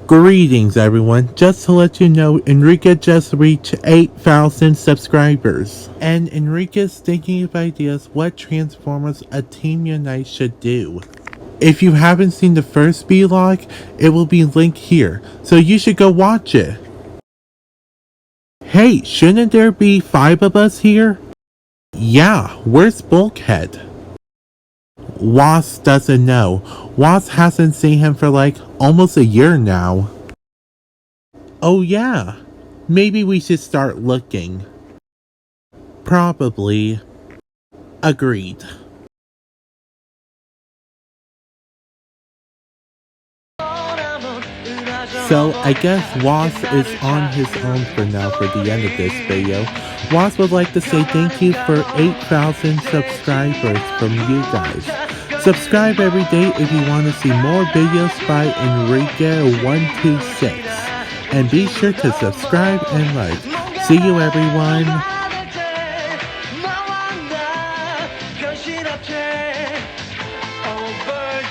Greetings everyone, just to let you know, Enrique just reached 8,000 subscribers. And Enrique's thinking of ideas what Transformers a Team Unite should do. If you haven't seen the first vlog, it will be linked here, so you should go watch it. Hey, shouldn't there be 5 of us here? Yeah, where's Bulkhead? Wasp doesn't know. Wasp hasn't seen him for like almost a year now. Oh yeah, maybe we should start looking. Probably. Agreed. So I guess Wasp is on his own for now for the end of this video. Wasp would like to say thank you for 8,000 subscribers from you guys. Subscribe every day if you want to see more videos by Enrique126. And be sure to subscribe and like. See you everyone. Oh, bird.